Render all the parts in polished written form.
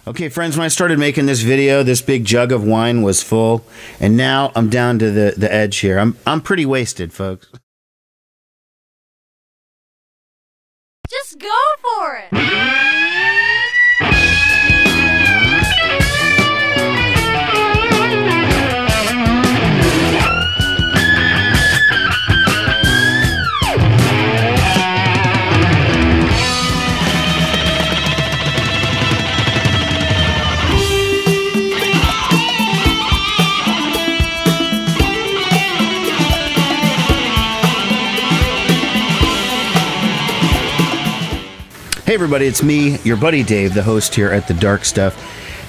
Okay, friends, when I started making this video, this big jug of wine was full, and now I'm down to the edge here. I'm pretty wasted, folks. Just go for it! Hey everybody, it's me, your buddy Dave, the host here at The Dark Stuff.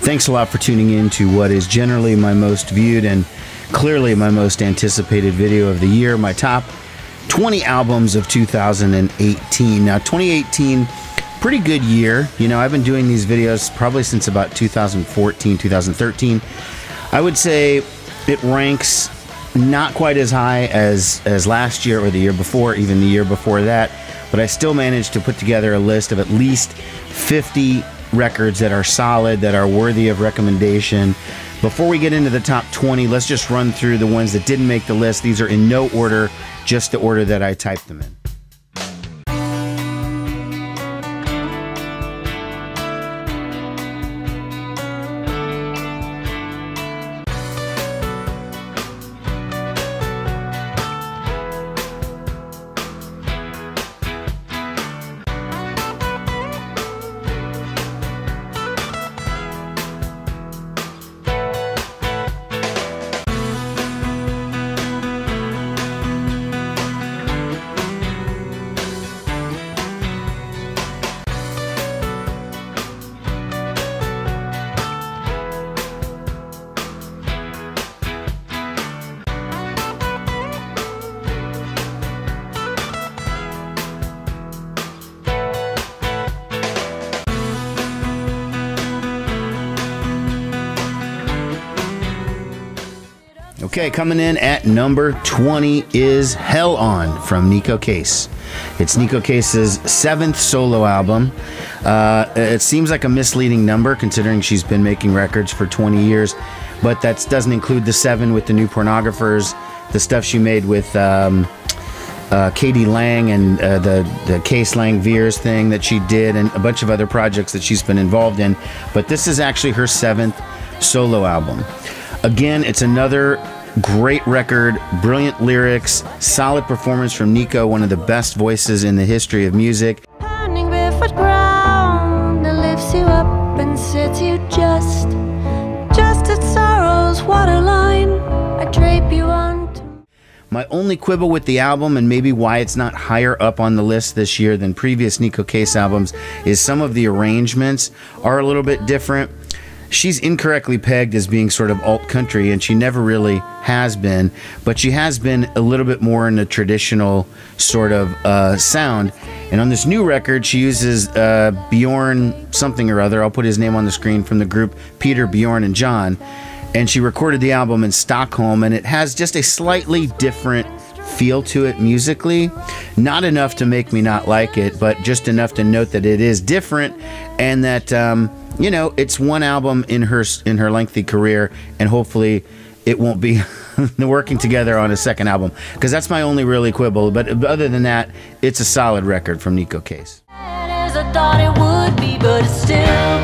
Thanks a lot for tuning in to what is generally my most viewed and clearly my most anticipated video of the year, my top 20 albums of 2018. Now, 2018, pretty good year. You know, I've been doing these videos probably since about 2014, 2013. I would say it ranks not quite as high as last year or the year before, even the year before that. But I still managed to put together a list of at least 50 records that are solid, that are worthy of recommendation. Before we get into the top 20, let's just run through the ones that didn't make the list. These are in no order, just the order that I typed them in. Okay, coming in at number 20 is Hell On from Neko Case. It's Neko Case's 7th solo album. It seems like a misleading number considering she's been making records for 20 years, but that doesn't include the 7 with the New Pornographers, the stuff she made with Katie Lang and the Case Lang Veers thing that she did, and a bunch of other projects that she's been involved in. But this is actually her 7th solo album. Again, it's another great record, brilliant lyrics, solid performance from Neko, one of the best voices in the history of music. Pounding barefoot ground that lifts you up and sets you just at sorrow's waterline. I drape you onto. My only quibble with the album, and maybe why it's not higher up on the list this year than previous Neko Case albums, is some of the arrangements are a little bit different. She's incorrectly pegged as being sort of alt country, and she never really has been, but she has been a little bit more in a traditional sort of sound. And on this new record, she uses Bjorn something or other. I'll put his name on the screen, from the group Peter, Bjorn, and John. And she recorded the album in Stockholm, and it has just a slightly different feel to it musically. Not enough to make me not like it, but just enough to note that it is different, and that you know, it's one album in her lengthy career, and hopefully it won't be working together on a second album, because that's my only really quibble. But other than that, it's a solid record from Neko Case. As I thought it would be, but it's still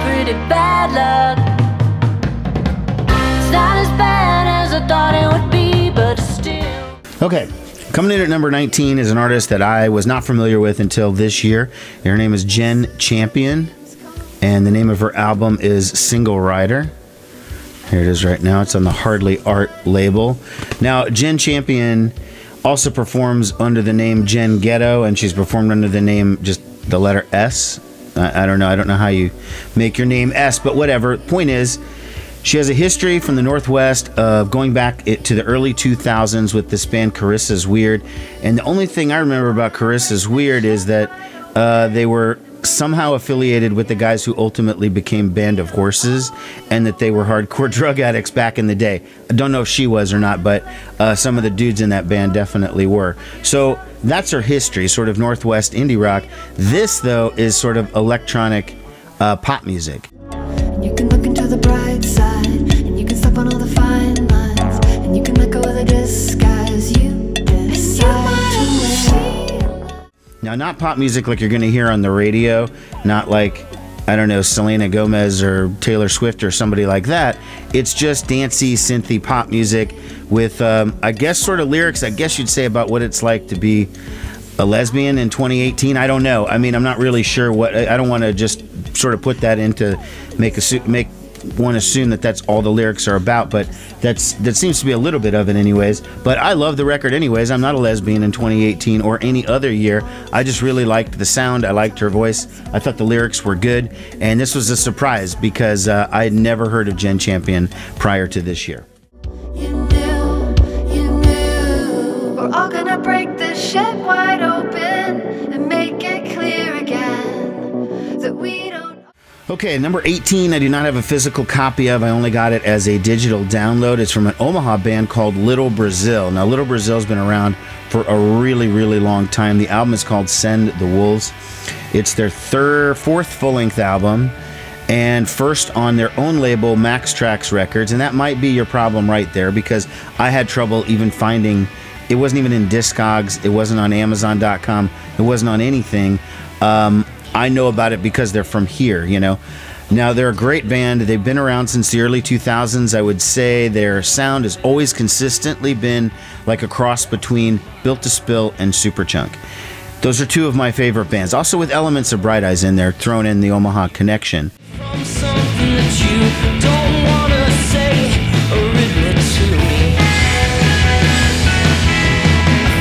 pretty bad luck. It's not as bad as I thought it would be, but it's still. Okay, coming in at number 19 is an artist that I was not familiar with until this year. Her name is Jen Champion, and the name of her album is Single Rider. Here it is right now. It's on the Hardly Art label. Now, Jen Champion also performs under the name Jen Ghetto, and she's performed under the name, just the letter S. I don't know. I don't know how you make your name S, but whatever. Point is, she has a history from the Northwest of going back to the early 2000s with this band Carissa's Weird. And the only thing I remember about Carissa's Weird is that they were somehow affiliated with the guys who ultimately became Band of Horses, and that they were hardcore drug addicts back in the day. I don't know if she was or not, but some of the dudes in that band definitely were. So that's her history, sort of Northwest indie rock. This, though, is sort of electronic pop music. And you can look into the bright side, and you can step on all the fine lines, and you can let go of the disguise you decide to wear. Now, not pop music like you're going to hear on the radio, not like, I don't know, Selena Gomez or Taylor Swift or somebody like that. It's just dancey, synthy pop music with, I guess, sort of lyrics, I guess you'd say, about what it's like to be a lesbian in 2018. I don't know. I mean, I'm not really sure what, I don't want to just sort of put that into, make one assume that that's all the lyrics are about, but that seems to be a little bit of it anyways. But I love the record anyways. I'm not a lesbian in 2018 or any other year. I just really liked the sound. I liked her voice. I thought the lyrics were good, and this was a surprise because I had never heard of Jen Champion prior to this year. You knew, we're all gonna break this shit wide open and make it clear again that we don't. Okay, number 18, I do not have a physical copy of. I only got it as a digital download. It's from an Omaha band called Little Brazil. Now, Little Brazil's been around for a really, really long time. The album is called Send the Wolves. It's their fourth full-length album, and first on their own label, Max Trax Records. And that might be your problem right there, because I had trouble even finding. It wasn't even in Discogs. It wasn't on Amazon.com. It wasn't on anything. I know about it because they're from here, you know. Now, they're a great band. They've been around since the early 2000s. I would say their sound has always consistently been like a cross between Built to Spill and Superchunk. Those are two of my favorite bands. Also with elements of Bright Eyes in there, thrown in the Omaha connection. From something that you don't wanna say or admit to me. I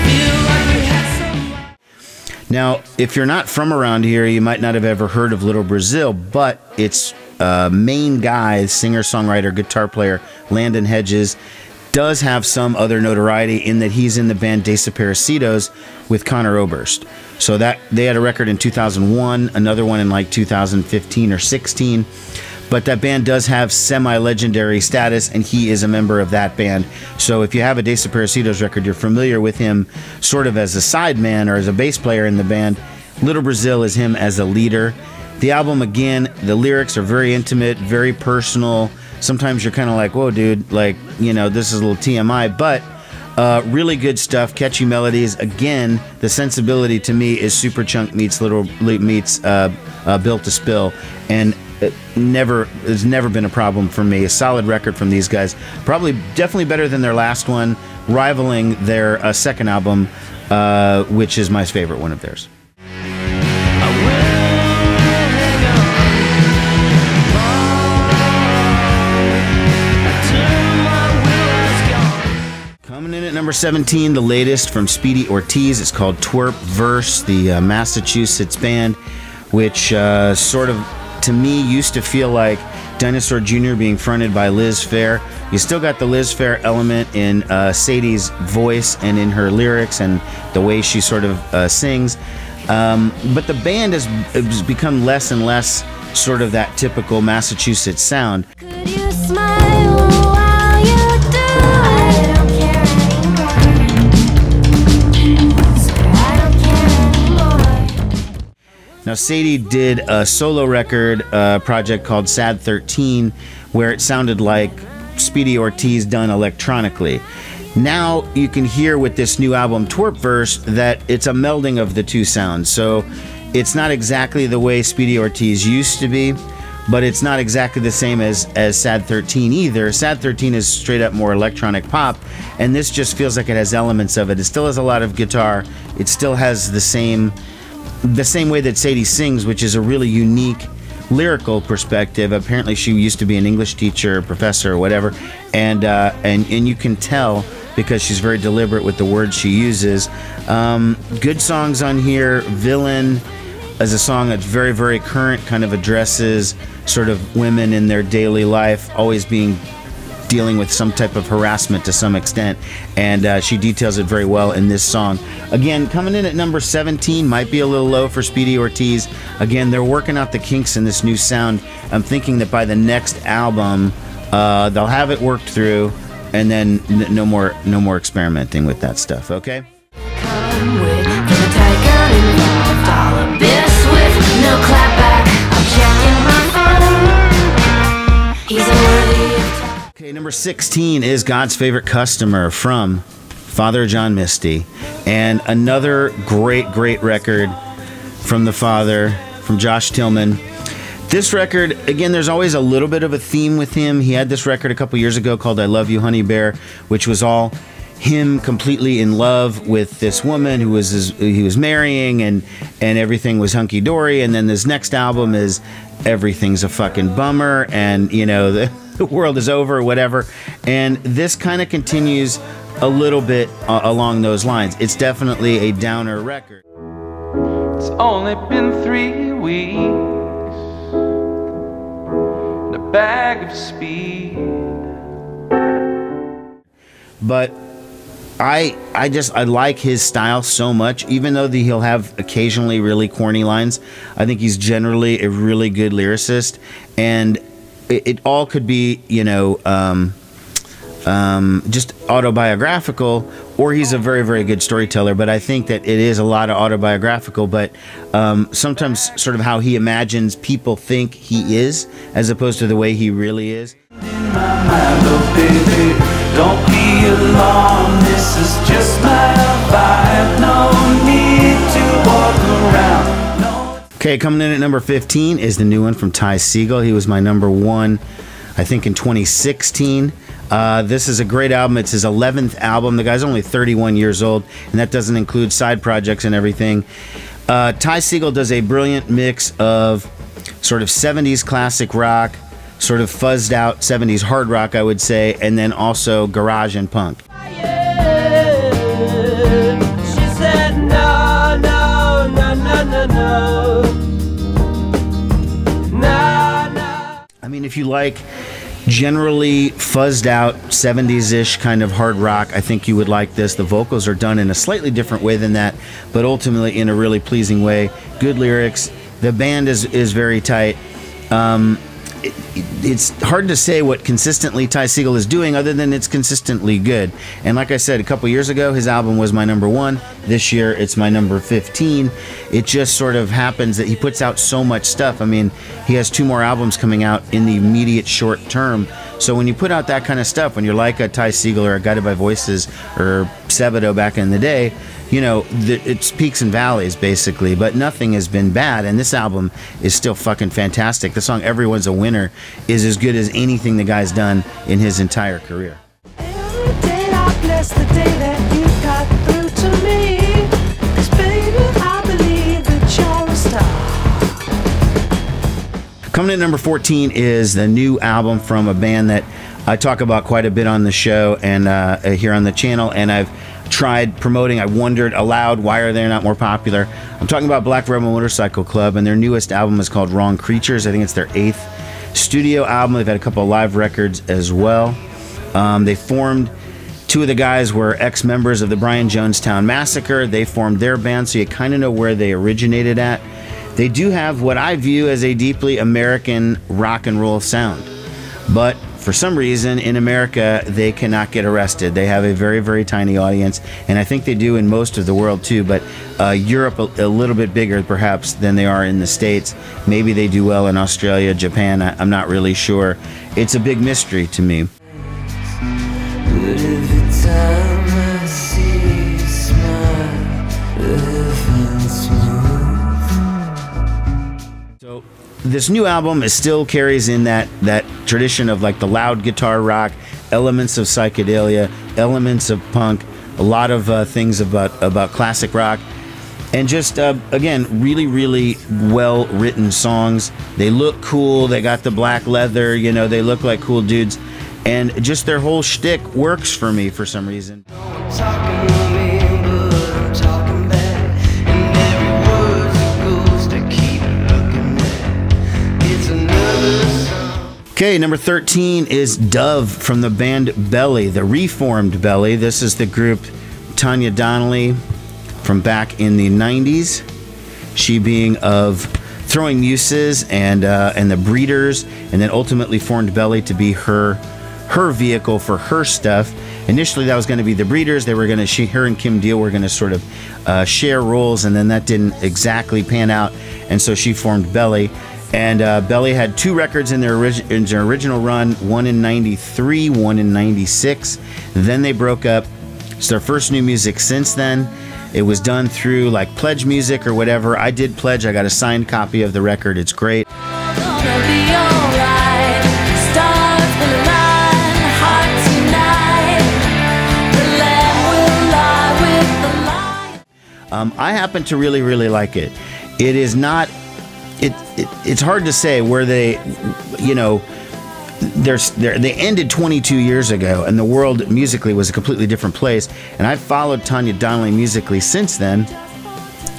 feel like we had some. Now, if you're not from around here, you might not have ever heard of Little Brazil, but its main guy, singer-songwriter, guitar player, Landon Hedges, does have some other notoriety in that he's in the band Desaparecidos with Conor Oberst. So that they had a record in 2001, another one in like 2015 or 16. But that band does have semi-legendary status, and he is a member of that band. So if you have a Desaparecidos record, you're familiar with him sort of as a sideman or as a bass player in the band. Little Brazil is him as a leader. The album, again, the lyrics are very intimate, very personal. Sometimes you're kind of like, whoa, dude, like, you know, this is a little TMI, but really good stuff, catchy melodies. Again, the sensibility to me is Superchunk meets Built to Spill, and there's never been a problem for me. A solid record from these guys. Definitely better than their last one, rivaling their second album, which is my favorite one of theirs. Coming in at number 17, the latest from Speedy Ortiz. It's called Twerp Verse, the Massachusetts band, which sort of, to me, used to feel like Dinosaur Jr. being fronted by Liz Phair. You still got the Liz Phair element in Sadie's voice and in her lyrics and the way she sort of sings. But the band has become less and less sort of that typical Massachusetts sound. Could you smile while you do? I don't care anymore. I don't care anymore. Now, Sadie did a solo record project called Sad 13, where it sounded like Speedy Ortiz done electronically. Now you can hear with this new album, Twerp Verse, that it's a melding of the two sounds. So it's not exactly the way Speedy Ortiz used to be, but it's not exactly the same as Sad 13 either. Sad 13 is straight up more electronic pop, and this just feels like it has elements of it. It still has a lot of guitar. It still has the same way that Sadie sings, which is a really unique lyrical perspective. Apparently she used to be an English teacher, professor, or whatever, and you can tell because she's very deliberate with the words she uses. Good songs on here. Villain is a song that's very, very current, kind of addresses sort of women in their daily life, always dealing with some type of harassment to some extent, and she details it very well in this song. Again, coming in at number 17, might be a little low for Speedy Ortiz. Again, they're working out the kinks in this new sound. I'm thinking that by the next album, they'll have it worked through, and then no more experimenting with that stuff, okay? Come with the tiger involved. All of this with no clapback. I'm checking my phone. Okay, number 16 is God's Favorite Customer from Father John Misty. And another great record from the Father, from Josh Tillman. This record, again, there's always a little bit of a theme with him. He had this record a couple years ago called I Love You, Honey Bear, which was all him completely in love with this woman who he was marrying, and everything was hunky-dory. And then this next album is everything's a fucking bummer, and, you know, the world is over or whatever. And this kind of continues a little bit along those lines. It's definitely a downer record. It's only been 3 weeks. A bag of speed. But I like his style so much, even though he'll have occasionally really corny lines. I think he's generally a really good lyricist, and it all could be, you know, just autobiographical, or he's a very good storyteller. But I think that it is a lot of autobiographical, but sometimes sort of how he imagines people think he is, as opposed to the way he really is. Don't be alarmed, this is just my vibe. No need to walk around. Okay, coming in at number 15 is the new one from Ty Segall. He was my number 1, I think, in 2016. This is a great album. It's his 11th album. The guy's only 31 years old, and that doesn't include side projects and everything. Ty Segall does a brilliant mix of sort of 70s classic rock, sort of fuzzed out 70s hard rock, I would say, and then also garage and punk. She said no, no, no, no, no, no. No, no. I mean, if you like generally fuzzed out 70s-ish kind of hard rock, I think you would like this. The vocals are done in a slightly different way than that, but ultimately in a really pleasing way. Good lyrics. The band is very tight. It's hard to say what consistently Ty Segall is doing, other than it's consistently good. And like I said, a couple years ago, his album was my number 1. This year, it's my number 15. It just sort of happens that he puts out so much stuff. I mean, he has 2 more albums coming out in the immediate short term. So when you put out that kind of stuff, when you're like a Ty Segall or a Guided by Voices or Sebadoh back in the day, you know, it's peaks and valleys, basically, but nothing has been bad, and this album is still fucking fantastic. The song Everyone's a Winner is as good as anything the guy's done in his entire career. Every day I bless the day that you got through to me. 'Cause baby, I believe that you're a star. Coming in at number 14 is the new album from a band that I talk about quite a bit on the show and here on the channel, and I've tried promoting. I wondered aloud, why are they not more popular? I'm talking about Black Rebel Motorcycle Club, and their newest album is called Wrong Creatures. I think it's their 8th studio album. They've had a couple of live records as well. They formed, 2 of the guys were ex-members of the Brian Jonestown Massacre. They formed their band, so you kind of know where they originated at. They do have what I view as a deeply American rock and roll sound, but for some reason in America they cannot get arrested. They have a very tiny audience, and I think they do in most of the world too, but Europe a little bit bigger perhaps than they are in the States. Maybe they do well in Australia, Japan, I'm not really sure. It's a big mystery to me. But every time I see you smile, everything's smooth. So this new album is still carries in that tradition of like the loud guitar rock, elements of psychedelia, elements of punk, a lot of things about classic rock, and just again really well written songs. They look cool. They got the black leather, you know, they look like cool dudes, and just their whole shtick works for me for some reason. Talking to me, but I'm talking back, and every word's a ghost I keep looking at. It's another song. Okay, number 13 is Dove from the band Belly, the reformed Belly. This is the group Tanya Donnelly from back in the 90s. She being of Throwing Muses and the Breeders, and then ultimately formed Belly to be her vehicle for her stuff. Initially, that was going to be the Breeders. They were going to, her and Kim Deal were going to sort of share roles, and then that didn't exactly pan out, and so she formed Belly. And Belly had 2 records in their original run, one in 93, one in 96. Then they broke up. It's their first new music since then. It was done through like Pledge Music or whatever. I did Pledge. I got a signed copy of the record. It's great. Gonna be alright. Stars will align, hearts unite. The lamb will lie with the light. I happen to really, really like it. It is not. It's hard to say where they, you know, they ended 22 years ago, and the world musically was a completely different place. And I've followed Tanya Donnelly musically since then,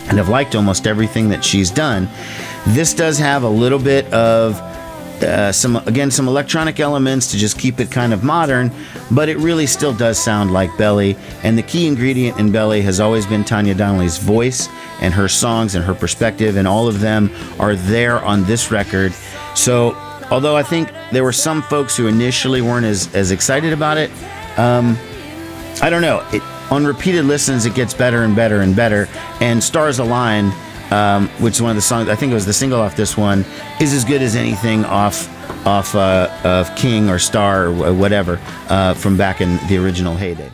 and have liked almost everything that she's done. This does have a little bit of some electronic elements to just keep it kind of modern, but it really still does sound like Belly. And the key ingredient in Belly has always been Tanya Donnelly's voice and her songs and her perspective, and all of them are there on this record. So although I think there were some folks who initially weren't as excited about it, I don't know. On repeated listens, it gets better and better and better. And Stars Align, which is one of the songs, I think it was the single off this one, is as good as anything off of King or Star or whatever from back in the original heyday.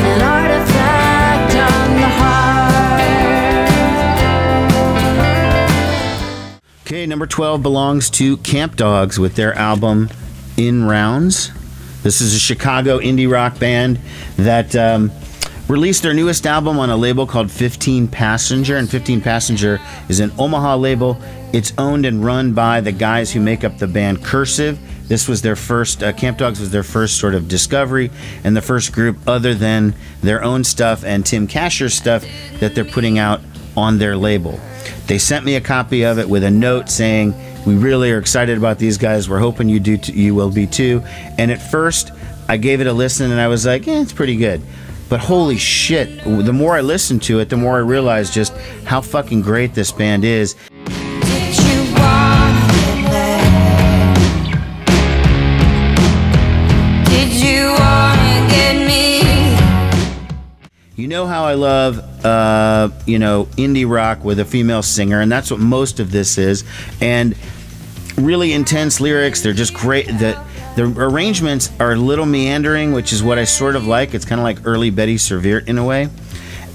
An artifact on the heart. Okay, number 12 belongs to Camp Dogs with their album In Rounds. This is a Chicago indie rock band that released their newest album on a label called 15 Passenger, and 15 Passenger is an Omaha label. It's owned and run by the guys who make up the band Cursive. This was their first, Camp Dogs was their first sort of discovery, and the first group other than their own stuff and Tim Kasher's stuff that they're putting out on their label. They sent me a copy of it with a note saying, "We really are excited about these guys. We're hoping you will be too." And at first, I gave it a listen and I was like, it's pretty good. But holy shit, the more I listened to it, the more I realized just how fucking great this band is. Did you want it there? Did you wanna get me? You know how I love, indie rock with a female singer, and that's what most of this is. And really intense lyrics. They're just great. The arrangements are a little meandering, which is what I sort of like. It's kind of like early Betty Serviert in a way.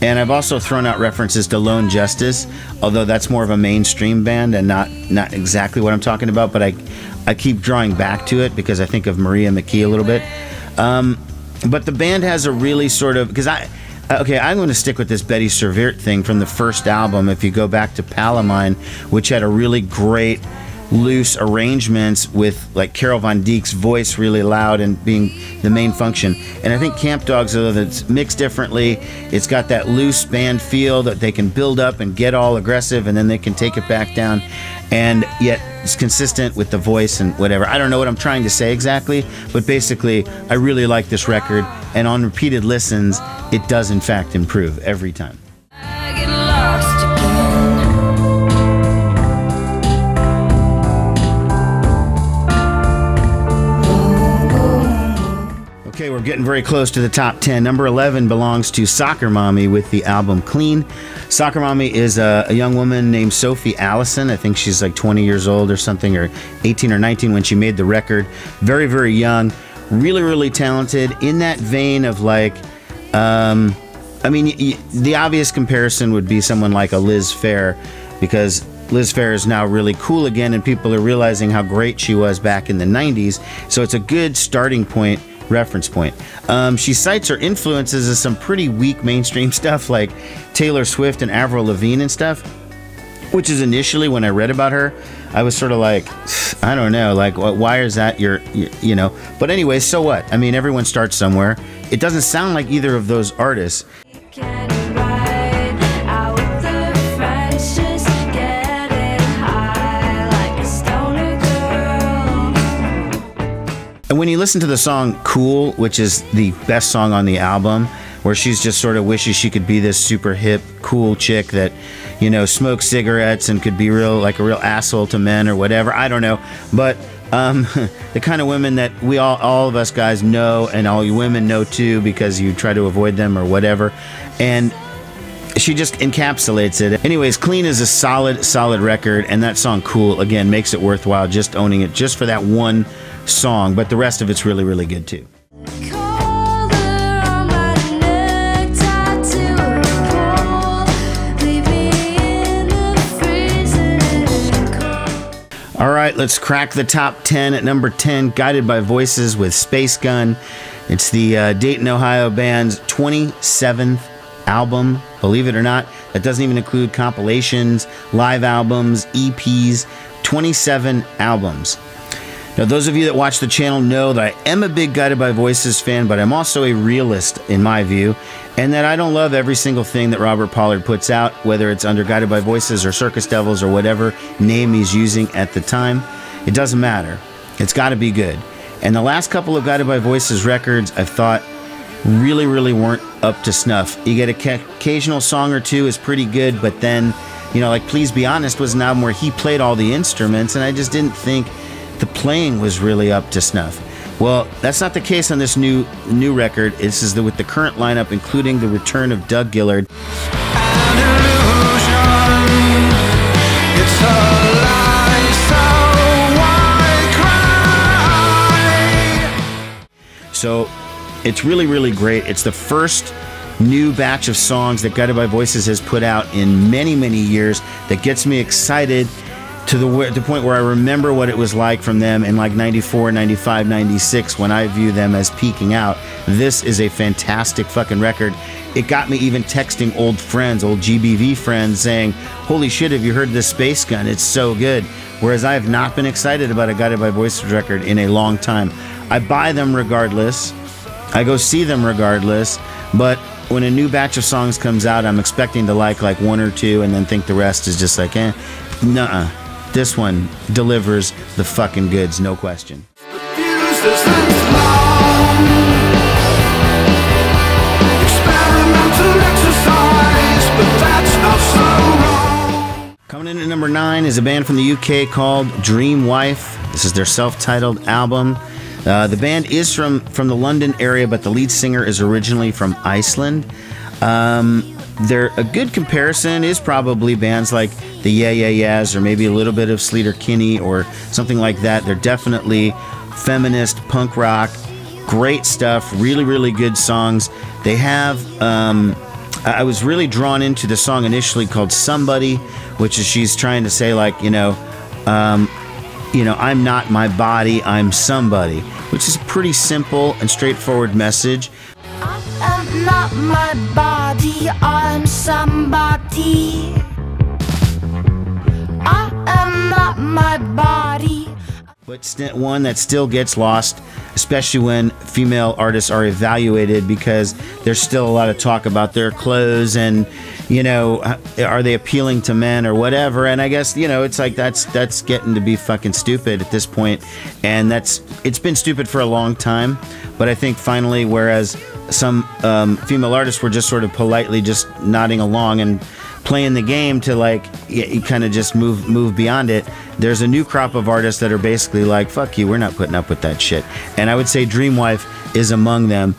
And I've also thrown out references to Lone Justice, although that's more of a mainstream band and not exactly what I'm talking about. But I keep drawing back to it because I think of Maria McKee a little bit. But the band has a really sort of, because I'm going to stick with this Betty Serviert thing from the first album. If you go back to Palomine, which had a really great loose arrangements with like Carol Von Dyke's voice really loud and being the main function. And I think Camp Dogs, although it's mixed differently, it's got that loose band feel that they can build up and get all aggressive and then they can take it back down, and yet it's consistent with the voice and whatever. I don't know what I'm trying to say exactly, but basically I really like this record, and on repeated listens it does in fact improve every time. I get lost again. Okay, we're getting very close to the top 10. Number 11 belongs to Soccer Mommy with the album Clean. Soccer Mommy is a young woman named Sophie Allison. I think she's like 20 years old or something, or 18 or 19 when she made the record. Very, very young. Really, really talented. In that vein of like, the obvious comparison would be someone like a Liz Phair, because Liz Phair is now really cool again and people are realizing how great she was back in the 90s. So it's a good starting point, reference point. She cites her influences as some pretty weak mainstream stuff like Taylor Swift and Avril Lavigne and stuff, which is initially when I read about her, I was sort of like, I don't know, like why is that you know? But anyway, so what? I mean, everyone starts somewhere. It doesn't sound like either of those artists. Get it right out with the French, just get it high like a stoner girl. And when you listen to the song Cool, which is the best song on the album, where she's just sort of wishes she could be this super hip, cool chick that, you know, smokes cigarettes and could be a real asshole to men or whatever. I don't know. But the kind of women that we all of us guys know, and all you women know too, because you try to avoid them or whatever. And she just encapsulates it. Anyways, Clean is a solid record, and that song Cool, again, makes it worthwhile just owning it just for that one song, but the rest of it's really, really good too. All right, let's crack the top 10. At number 10, Guided by Voices with Space Gun. It's the Dayton, Ohio band's 27th album, believe it or not. That doesn't even include compilations, live albums, EPs, 27 albums. Now, those of you that watch the channel know that I am a big Guided by Voices fan, but I'm also a realist in my view, and that I don't love every single thing that Robert Pollard puts out, whether it's under Guided by Voices or Circus Devils or whatever name he's using at the time. It doesn't matter. It's got to be good. And the last couple of Guided by Voices records, I thought really, really weren't up to snuff. You get an occasional song or two is pretty good, but then, you know, like Please Be Honest was an album where he played all the instruments, and I just didn't think the playing was really up to snuff. Well, that's not the case on this new record. This is with the current lineup, including the return of Doug Gillard. An illusion, it's a lie, so why cry? So it's really, really great. It's the first new batch of songs that Guided by Voices has put out in many, many years that gets me excited to the point where I remember what it was like from them in like 94, 95, 96 when I view them as peaking out. This is a fantastic fucking record. It got me even texting old friends, old GBV friends, saying, holy shit, have you heard this Space Gun? It's so good. Whereas I have not been excited about a Guided by Voices record in a long time. I buy them regardless. I go see them regardless. But when a new batch of songs comes out, I'm expecting to like one or two and then think the rest is just like, nuh-uh. This one delivers the fucking goods, no question. Used as long. Experimental exercise, but that's not so wrong. Coming in at number 9 is a band from the UK called Dream Wife. This is their self-titled album. The band is from the London area, but the lead singer is originally from Iceland. A good comparison is probably bands like the Yeah Yeah Yeahs or maybe a little bit of Sleater Kinney or something like that. They're definitely feminist punk rock, great stuff, really, really good songs. They have, I was really drawn into the song initially called Somebody, which is she's trying to say like, I'm not my body, I'm somebody, which is a pretty simple and straightforward message. I'm not my body, I'm somebody. I am not my body. But one that still gets lost, especially when female artists are evaluated, because there's still a lot of talk about their clothes and, are they appealing to men or whatever. And I guess, it's like that's getting to be fucking stupid at this point. And it's been stupid for a long time. But I think finally, whereas some female artists were just sort of politely just nodding along and playing the game to like kind of just move beyond it, there's a new crop of artists that are basically like, fuck you, we're not putting up with that shit. And I would say Dream Wife is among them.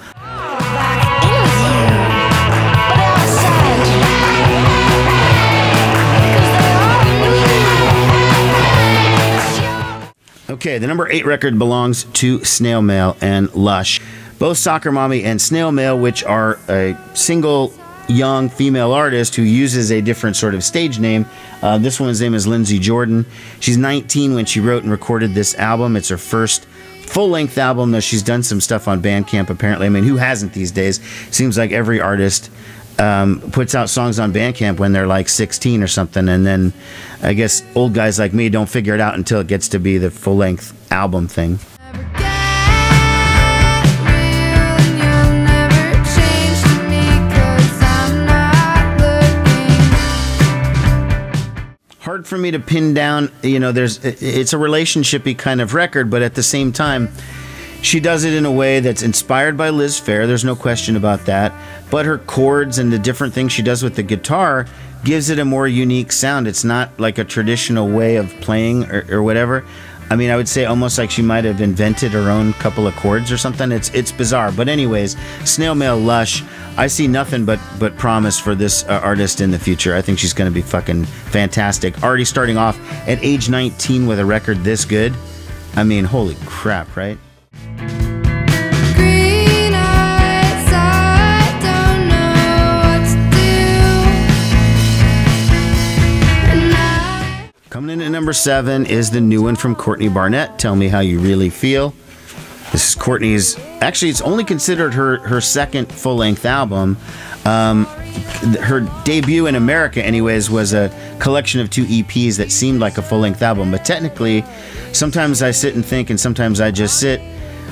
Okay, the number 8 record belongs to Snail Mail and Lush. Both Soccer Mommy and Snail Mail, which are a single young female artist who uses a different sort of stage name. This one's name is Lindsay Jordan. She's 19 when she wrote and recorded this album. It's her first full-length album, though she's done some stuff on Bandcamp, apparently. I mean, who hasn't these days? Seems like every artist puts out songs on Bandcamp when they're like 16 or something, and then I guess old guys like me don't figure it out until it gets to be the full-length album thing. Hard for me to pin down, it's a relationshipy kind of record, but at the same time, she does it in a way that's inspired by Liz Phair, there's no question about that, but her chords and the different things she does with the guitar gives it a more unique sound. It's not like a traditional way of playing or whatever. I mean, I would say almost like she might have invented her own couple of chords or something. It's bizarre. But anyways, Snail Mail Lush, I see nothing but promise for this artist in the future. I think she's going to be fucking fantastic. Already starting off at age 19 with a record this good. I mean, holy crap, right? Green eyes, I don't know what to do. And I Coming in at number 7 is the new one from Courtney Barnett, Tell Me How You Really Feel. This is Courtney's, actually it's only considered her second full-length album. Her debut in America anyways was a collection of 2 EPs that seemed like a full-length album, but technically sometimes I sit and think and sometimes I just sit.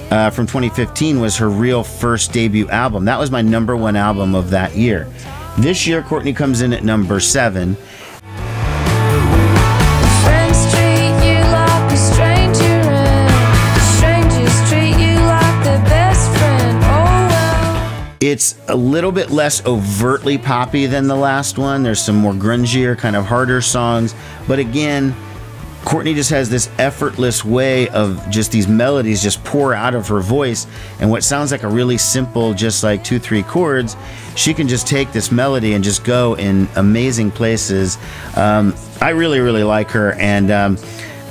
From 2015 was her real first debut album. That was my number 1 album of that year. This year Courtney comes in at number 7. Friends treat you like a stranger, and strangers treat you like their best friend. Oh well. It's a little bit less overtly poppy than the last one. There's some more grungier, kind of harder songs. But again, Courtney just has this effortless way of just these melodies just pour out of her voice. And what sounds like a really simple, just like 2-3 chords, she can just take this melody and just go in amazing places. I really, really like her. And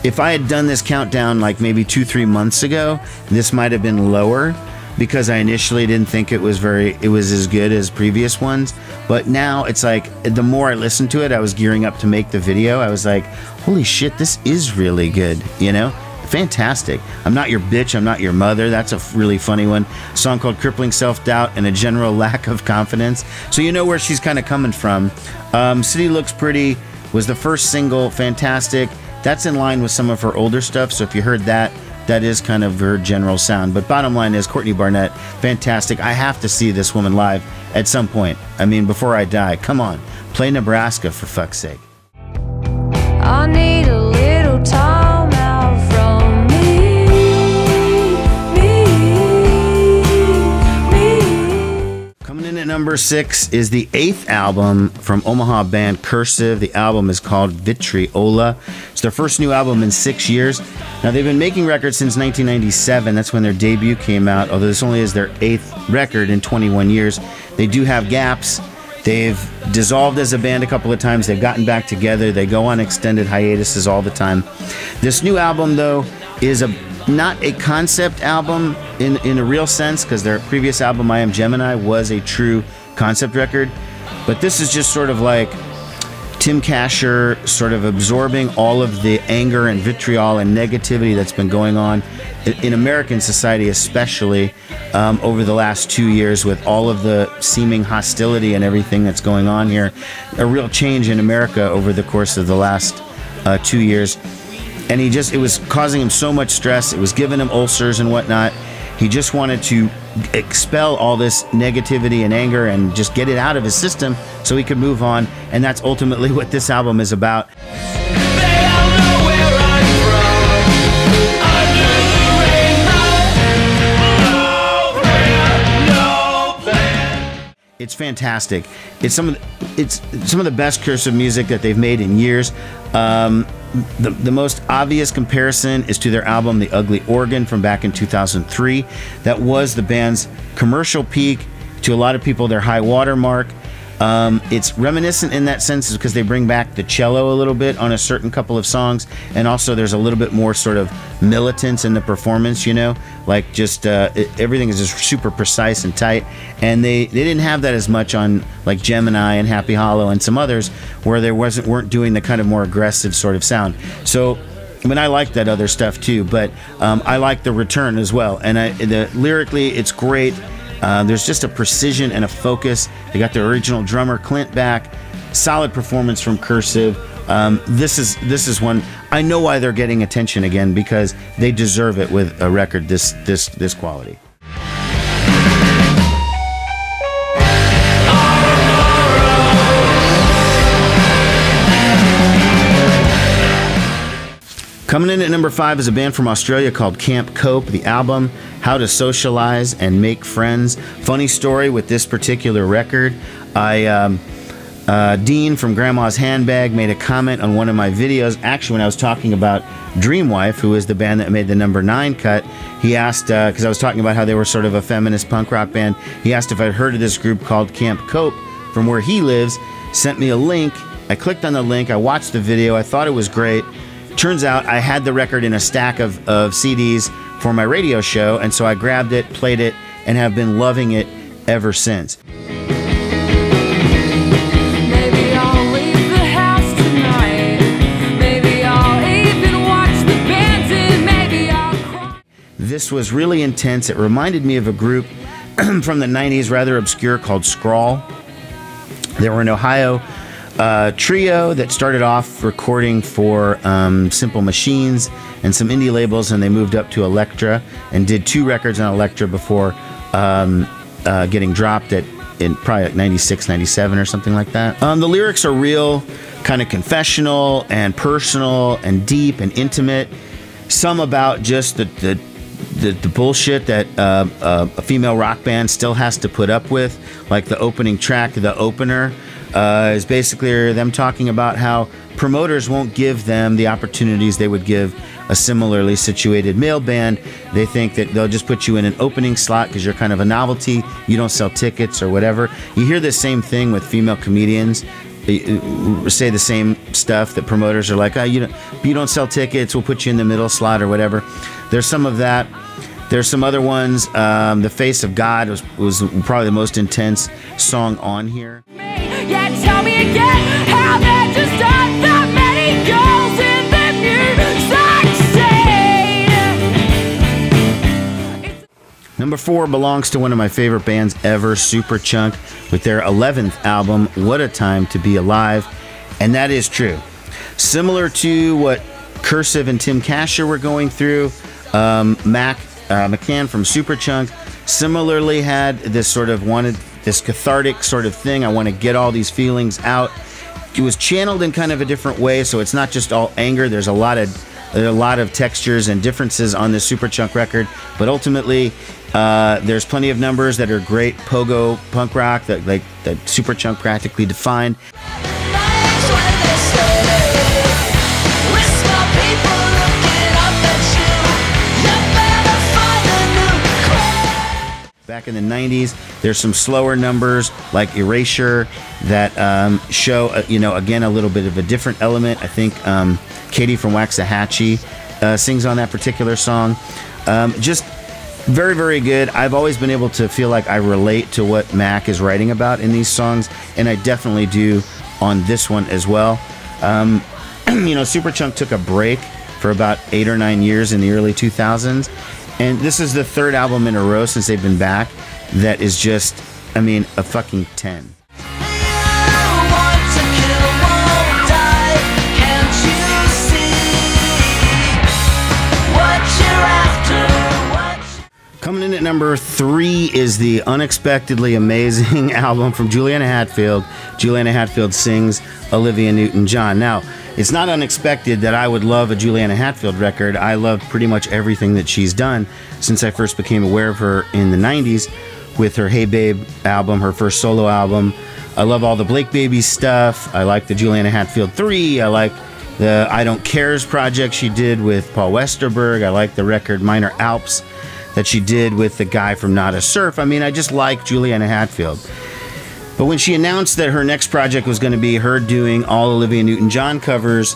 if I had done this countdown like maybe 2-3 months ago, this might have been lower, because I initially didn't think it was as good as previous ones. But now it's like, the more I listened to it, I was gearing up to make the video. I was like, holy shit, this is really good, you know? Fantastic. I'm Not Your Bitch, I'm Not Your Mother. That's a really funny one. A song called Crippling Self-Doubt and a General Lack of Confidence. So you know where she's kind of coming from. City Looks Pretty was the first single. Fantastic. That's in line with some of her older stuff. So if you heard that, that is kind of her general sound. But bottom line is, Courtney Barnett, fantastic. I have to see this woman live at some point. I mean, before I die. Come on. Play Nebraska, for fuck's sake. I need a little time out from me. Coming in at number 6 is the 8th album from Omaha band Cursive. The album is called Vitriola. It's their first new album in 6 years. Now, they've been making records since 1997. That's when their debut came out, although this only is their 8th record in 21 years. They do have gaps. They've dissolved as a band a couple of times. They've gotten back together. They go on extended hiatuses all the time. This new album, though, is not a concept album in a real sense, because their previous album, I Am Gemini, was a true concept record. But this is just sort of like Tim Kasher sort of absorbing all of the anger and vitriol and negativity that's been going on in American society, especially over the last 2 years, with all of the seeming hostility and everything that's going on here. A real change in America over the course of the last 2 years. And it was causing him so much stress. It was giving him ulcers and whatnot. He just wanted to expel all this negativity and anger and just get it out of his system so he could move on. And that's ultimately what this album is about. They all know where I'm from. Under the rainbow, no plan. It's fantastic. It's some of the best Cursive music that they've made in years. The most obvious comparison is to their album The Ugly Organ from back in 2003. That was the band's commercial peak, to a lot of people their high water mark. It's reminiscent in that sense because they bring back the cello a little bit on a certain couple of songs, and also there's a little bit more sort of militance in the performance, you know, like just everything is just super precise and tight. And they didn't have that as much on like Gemini and Happy Hollow and some others, where they weren't doing the kind of more aggressive sort of sound. So I mean, I like that other stuff too, but I like the return as well. And lyrically, it's great. There's just a precision and a focus. They got their original drummer Clint back. Solid performance from Cursive. This is one I know why they're getting attention again, because they deserve it with a record this quality. Coming in at number 5 is a band from Australia called Camp Cope. The album, How to Socialize and Make Friends. Funny story with this particular record. I Dean from Grandma's Handbag made a comment on one of my videos. Actually, when I was talking about Dreamwife, who is the band that made the number 9 cut, he asked, because I was talking about how they were sort of a feminist punk rock band, he asked if I'd heard of this group called Camp Cope from where he lives, sent me a link. I clicked on the link, I watched the video, I thought it was great. Turns out I had the record in a stack of CDs for my radio show, and so I grabbed it, played it, and have been loving it ever since. Maybe I'll leave the house tonight. Maybe I'll even watch the bands and maybe I'll cry. This was really intense. It reminded me of a group from the 90s, rather obscure, called Scrawl. They were an Ohio trio that started off recording for Simple Machines and some indie labels, and they moved up to Elektra and did 2 records on Elektra before getting dropped in probably like 96, 97 or something like that. The lyrics are real, kind of confessional and personal and deep and intimate. Some about just the bullshit that a female rock band still has to put up with, like the opening track, the opener, is basically them talking about how promoters won't give them the opportunities they would give a similarly situated male band. They think that they'll just put you in an opening slot because you're kind of a novelty, you don't sell tickets or whatever. You hear the same thing with female comedians. Say the same stuff, that promoters are like, oh, you don't sell tickets, we'll put you in the middle slot or whatever. There's some of that. There's some other ones. The Face of God was probably the most intense song on here. Yeah, tell me again how there just aren't that many girls in the music scene. Number 4 belongs to one of my favorite bands ever, Superchunk, with their 11th album, What a Time to Be Alive. And that is true. Similar to what Cursive and Tim Kasher were going through, McCann from Superchunk similarly had this sort of this cathartic sort of thing. I want to get all these feelings out. It was channeled in kind of a different way, so it's not just all anger. There's a lot of textures and differences on this Superchunk record, but ultimately there's plenty of numbers that are great pogo punk rock that Superchunk practically defined. Back in the 90s, there's some slower numbers like Erasure that show, again, a little bit of a different element. I think Katie from Waxahachie sings on that particular song. Just very, very good. I've always been able to feel like I relate to what Mac is writing about in these songs, and I definitely do on this one as well. Superchunk took a break for about 8 or 9 years in the early 2000s. And this is the 3rd album in a row since they've been back that is just, a fucking 10. Coming in at number 3 is the unexpectedly amazing album from Juliana Hatfield. Juliana Hatfield sings Olivia Newton-John. Now, it's not unexpected that I would love a Juliana Hatfield record. I love pretty much everything that she's done since I first became aware of her in the 90s with her Hey Babe album, her first solo album. I love all the Blake Baby stuff. I like the Juliana Hatfield 3. I like the I Don't Cares project she did with Paul Westerberg. I like the record Minor Alps that she did with the guy from Not a Surf. I just like Juliana Hatfield. But when she announced that her next project was going to be her doing all Olivia Newton-John covers,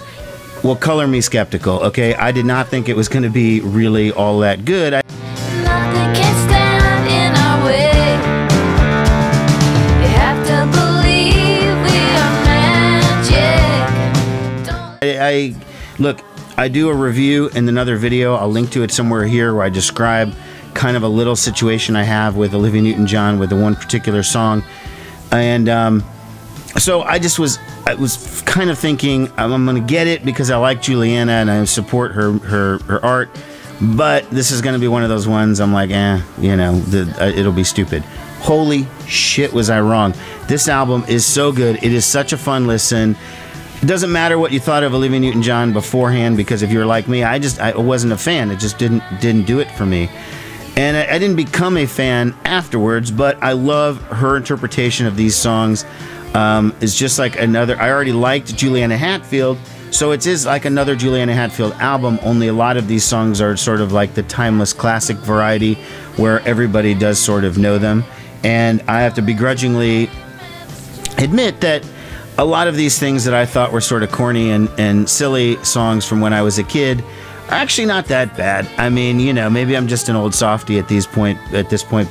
well, color me skeptical, okay? I did not think it was going to be really all that good. Nothing can stand in our way. You have to believe we are magic. Look, I do a review in another video. I'll link to it somewhere here where I describe kind of a little situation I have with Olivia Newton-John with the one particular song. And so I was kind of thinking I'm going to get it because I like Juliana and I support her art, but this is going to be one of those ones I'm like, it'll be stupid. Holy shit, was I wrong. This album is so good. It is such a fun listen. It doesn't matter what you thought of Olivia Newton-John beforehand, because if you're like me, I wasn't a fan. It just didn't do it for me. And I didn't become a fan afterwards, but I love her interpretation of these songs. is just like another. I already liked Juliana Hatfield, so it is like another Juliana Hatfield album, only a lot of these songs are sort of like the timeless classic variety where everybody does sort of know them. And I have to begrudgingly admit that a lot of these things that I thought were sort of corny and silly songs from when I was a kid are actually not that bad. I mean, you know, maybe I'm just an old softy at this point,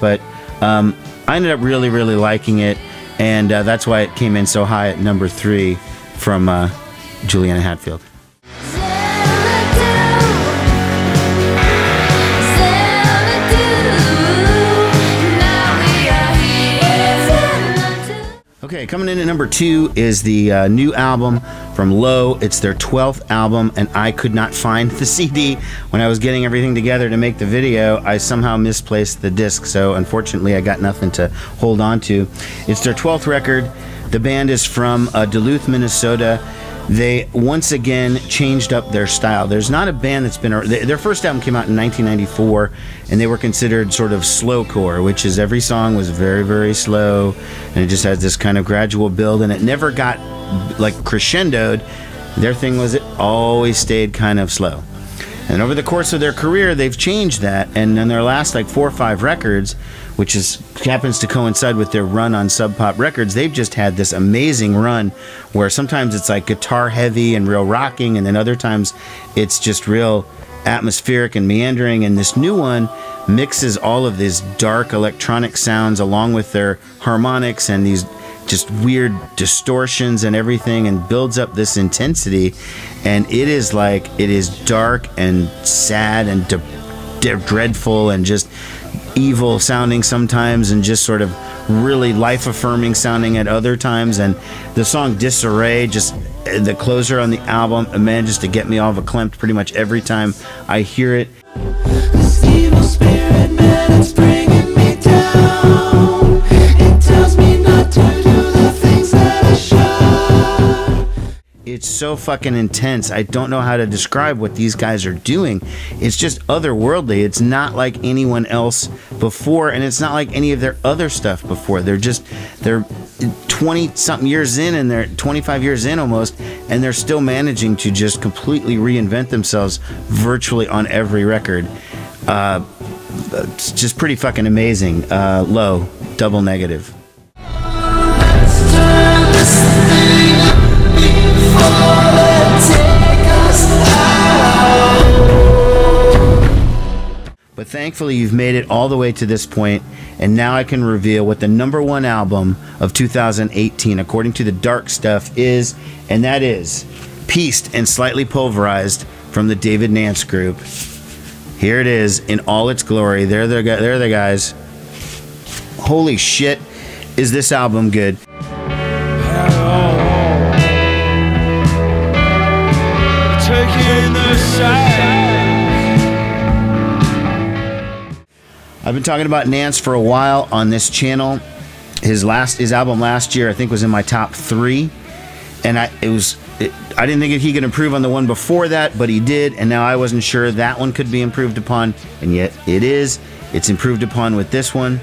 but I ended up really, really liking it, and that's why it came in so high at number 3 from Juliana Hatfield. Okay, coming in at number 2 is the new album from Low. It's their 12th album, and I could not find the CD. When I was getting everything together to make the video, I somehow misplaced the disc, so unfortunately I got nothing to hold on to. It's their 12th record. The band is from Duluth, Minnesota. They once again changed up their style. There's not a band that's been... Their first album came out in 1994, and they were considered sort of slowcore, which is every song was very, very slow, and it just has this kind of gradual build, and it never got like crescendoed. Their thing was it always stayed kind of slow. And over the course of their career, they've changed that, and in their last like 4 or 5 records, which happens to coincide with their run on Sub Pop Records, they've just had this amazing run where sometimes it's like guitar heavy and real rocking, and then other times it's just real atmospheric and meandering. And this new one mixes all of these dark electronic sounds along with their harmonics and these just weird distortions and everything, and builds up this intensity. And it is dark and sad and dreadful and just evil sounding sometimes, and just sort of really life affirming sounding at other times. And the song Disarray, just the closer on the album, manages to get me all verklempt pretty much every time I hear it. This evil spirit, man, it's bringing me down. It tells me not to do the things that I should. It's so fucking intense. I don't know how to describe what these guys are doing. It's just otherworldly. It's not like anyone else before, and it's not like any of their other stuff before. They're 20-something years in, and they're 25 years in almost, and they're still managing to just completely reinvent themselves virtually on every record. It's just pretty fucking amazing. Low, Double Negative. But thankfully you've made it all the way to this point, and now I can reveal what the #1 album of 2018 according to the Dark Stuff is, and that is Pieced and Slightly Pulverized from the David Nance Group. Here it is in all its glory. There the guys. Holy shit, is this album good. I've been talking about Nance for a while on this channel. His album last year, I think, was in my top 3, and I didn't think he could improve on the one before that, but he did, and now I wasn't sure that one could be improved upon, and yet it is. It's improved upon with this one.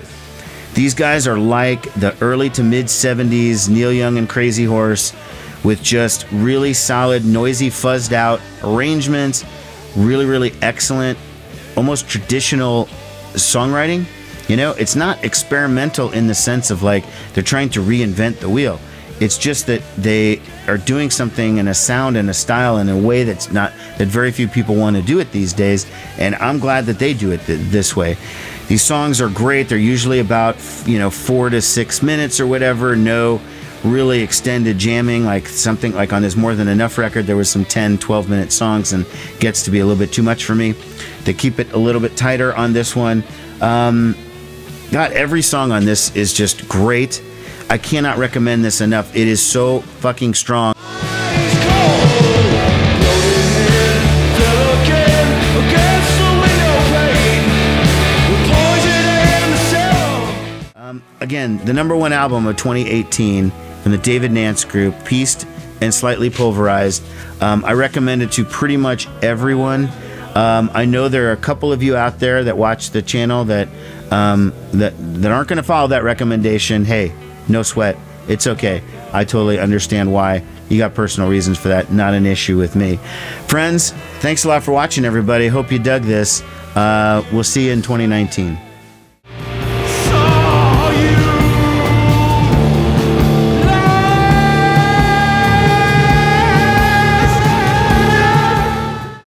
These guys are like the early to mid 70s Neil Young and Crazy Horse, with just really solid, noisy, fuzzed out arrangements, really, really excellent, almost traditional songwriting. You know, it's not experimental in the sense of like they're trying to reinvent the wheel. It's just that they are doing something in a sound and a style in a way that very few people want to do it these days, and I'm glad that they do it this way. These songs are great. They're usually about 4 to 6 minutes or whatever. No really extended jamming, like something like on this More Than Enough record there was some 10-12 minute songs, and gets to be a little bit too much for me. They keep it a little bit tighter on this one. God, every song on this is just great. I cannot recommend this enough. It is so fucking strong. Again, the #1 album of 2018 from the David Nance Group, Pieced and Slightly Pulverized. I recommend it to pretty much everyone. I know there are a couple of you out there that watch the channel that aren't going to follow that recommendation. Hey, no sweat. It's okay. I totally understand why. You got personal reasons for that. Not an issue with me. Friends, thanks a lot for watching, everybody. Hope you dug this. We'll see you in 2019.